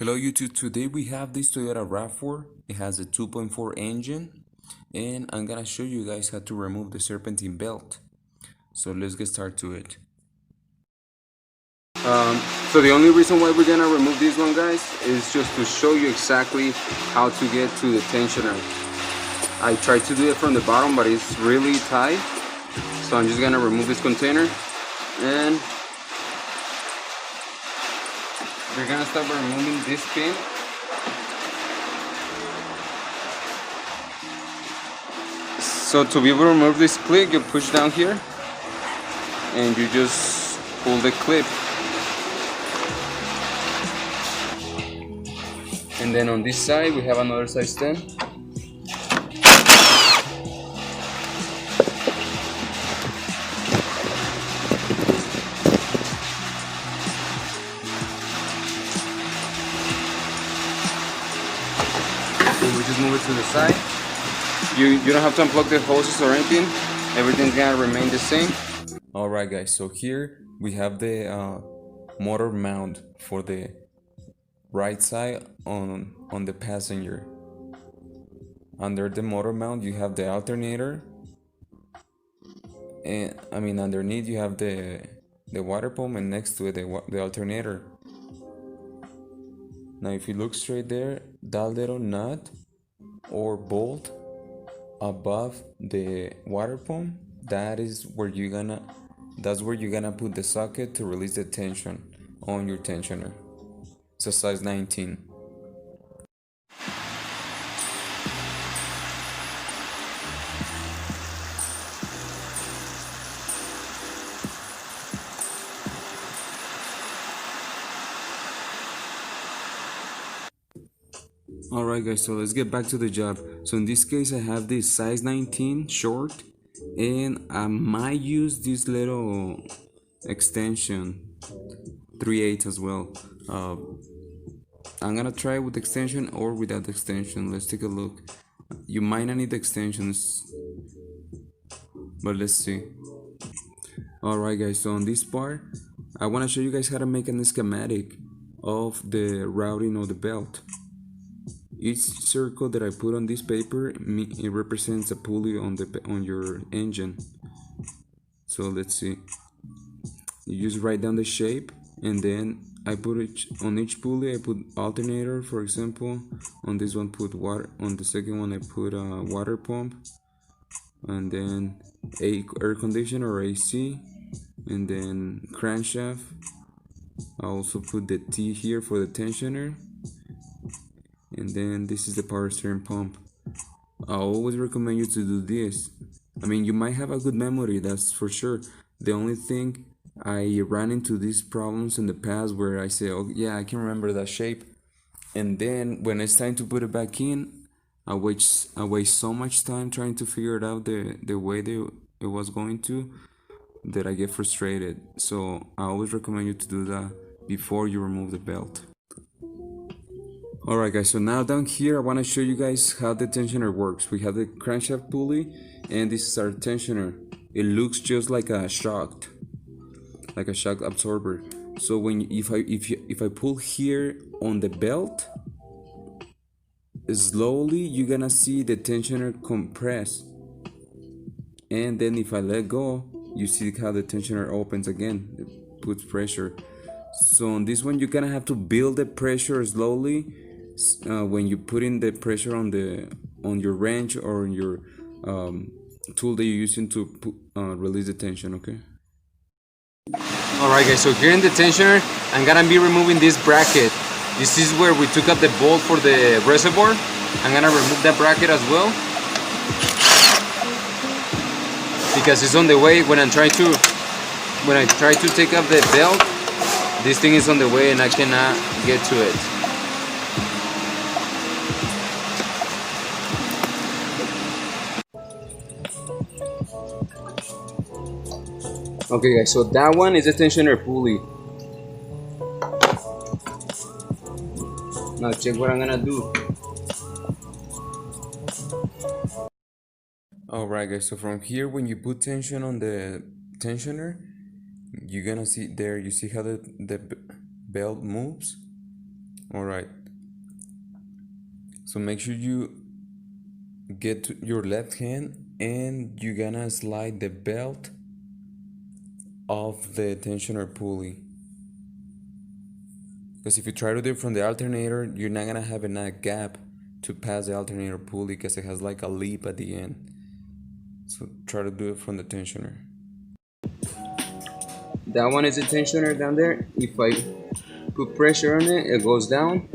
Hello YouTube, today we have this Toyota RAV4. It has a 2.4 engine and I'm gonna show you guys how to remove the serpentine belt. So let's get started to it. So the only reason why we're gonna remove this one, guys, is just to show you exactly how to get to the tensioner. I tried to do it from the bottom, but it's really tight. So I'm just gonna remove this container and we're gonna start by removing this pin. So to be able to remove this clip, you push down here and you just pull the clip. And then on this side we have another size 10. And we just move it to the side. You don't have to unplug the hoses or anything. Everything's gonna remain the same. Alright guys, so here we have the motor mount for the right side on the passenger. Under the motor mount you have the alternator, and underneath you have the water pump, and next to it the alternator. Now if you look straight there, that little nut or bolt above the water pump, that's where you're gonna put the socket to release the tension on your tensioner. It's a size 19. Alright guys, so let's get back to the job. So in this case I have this size 19 short, and I might use this little extension 3/8 as well. I'm gonna try with extension or without extension. Let's take a look. You might not need extensions, but let's see. Alright guys, so on this part I want to show you guys how to make a schematic of the routing of the belt. Each circle that I put on this paper, it represents a pulley on your engine. So let's see. You just write down the shape, and then I put it on each pulley. I put alternator, for example. On this one, put water. On the second one, I put a water pump, and then air conditioner or AC, and then crankshaft. I also put the T here for the tensioner. And then this is the power steering pump. I always recommend you to do this. You might have a good memory, that's for sure. The only thing, I ran into these problems in the past where I say, oh yeah, I can remember that shape, and then when it's time to put it back in, I waste so much time trying to figure it out the way it was going to, that I get frustrated. So I always recommend you to do that before you remove the belt. Alright guys, so now down here I want to show you guys how the tensioner works. We have the crankshaft pulley, and this is our tensioner. It looks just like a shock absorber. So if I pull here on the belt, slowly you're gonna see the tensioner compress, and then if I let go, you see how the tensioner opens again. It puts pressure. So on this one you're gonna have to build the pressure slowly. When you put in the pressure on your wrench or on your tool that you're using to release the tension, okay? Alright guys, so here in the tensioner I'm gonna be removing this bracket. This is where we took up the bolt for the reservoir. I'm gonna remove that bracket as well, because it's on the way. When I try to take up the belt, this thing is on the way and I cannot get to it. Okay guys, so that one is a tensioner pulley. Now check what I'm gonna do. Alright guys, so from here when you put tension on the tensioner, you're gonna see there, you see how the belt moves? Alright, so make sure you get to your left hand and you're gonna slide the belt of the tensioner pulley, because if you try to do it from the alternator, you're not gonna have enough gap to pass the alternator pulley because it has like a lip at the end. So try to do it from the tensioner. That one is a tensioner down there. If I put pressure on it, it goes down,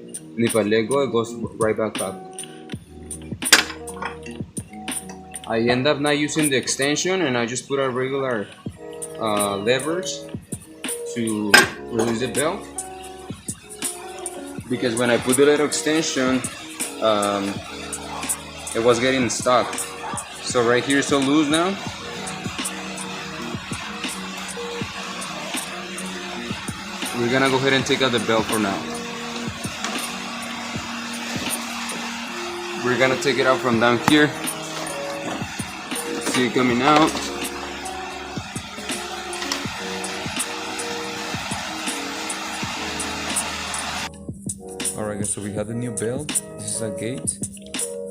and if I let go, it goes right back up. I end up not using the extension, and I just put a regular levers to release the belt, because when I put the little extension, it was getting stuck. So right here it's so loose now. We're gonna go ahead and take out the belt for now. We're gonna take it out from down here. See it coming out. Alright guys, so we have the new belt. This is a gate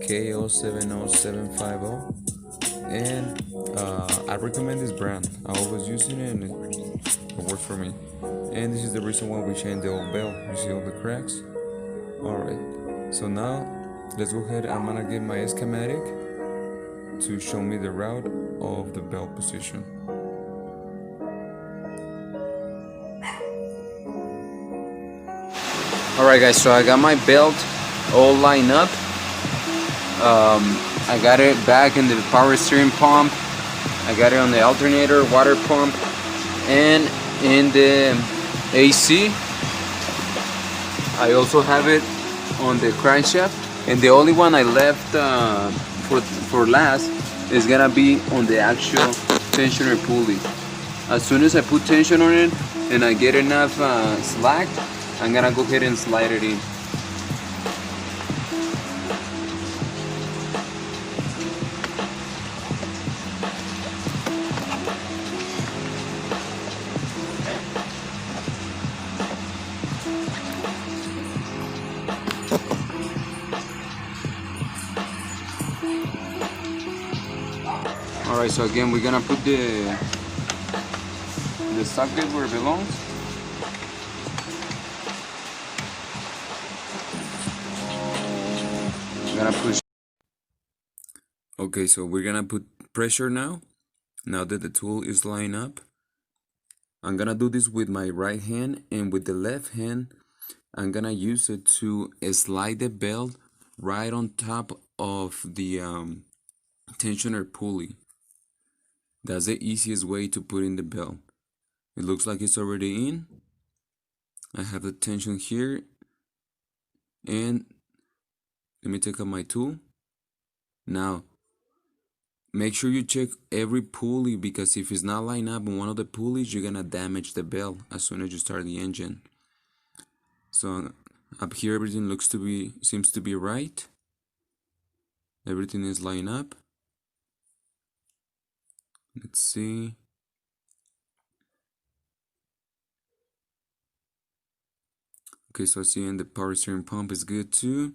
KO70750, and I recommend this brand. I always using it and it works for me. And this is the reason why we changed the old belt. You see all the cracks? Alright, so now let's go ahead. I'm gonna get my schematic to show me the route of the belt position. Alright guys, so I got my belt all lined up. I got it back in the power steering pump. I got it on the alternator, water pump, and in the AC. I also have it on the crankshaft, and the only one I left for last is gonna be on the actual tensioner pulley. As soon as I put tension on it and I get enough slack, I'm gonna go ahead and slide it in. Alright, so again we're gonna put the socket where it belongs. We're gonna push. Okay, so we're gonna put pressure now. Now that the tool is lined up, I'm gonna do this with my right hand, and with the left hand I'm gonna use it to slide the belt right on top of the tensioner pulley. That's the easiest way to put in the belt. It looks like it's already in. I have the tension here, and let me take out my tool. Now make sure you check every pulley, because if it's not lined up on one of the pulleys, you're gonna damage the belt as soon as you start the engine. So up here everything seems to be right. Everything is lined up. Let's see. Okay, so I see in the power steering pump is good too.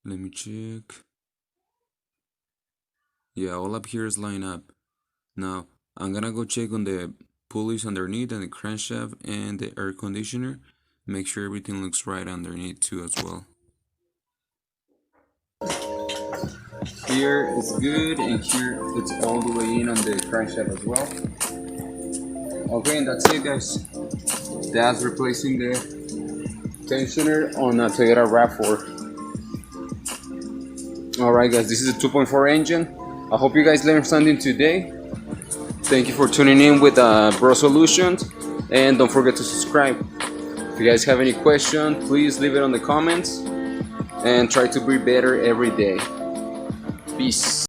Let me check. Yeah, all up here is lined up. Now I'm gonna go check on the pulleys underneath and the crankshaft and the air conditioner. Make sure everything looks right underneath too as well. Here it's good, and here it's all the way in on the crankshaft as well. Okay, and that's it guys. That's replacing the tensioner on a Toyota RAV4. Alright guys, this is a 2.4 engine. I hope you guys learned something today. Thank you for tuning in with Bro Solutions, and don't forget to subscribe. If you guys have any questions, please leave it on the comments, and try to be better every day. Peace.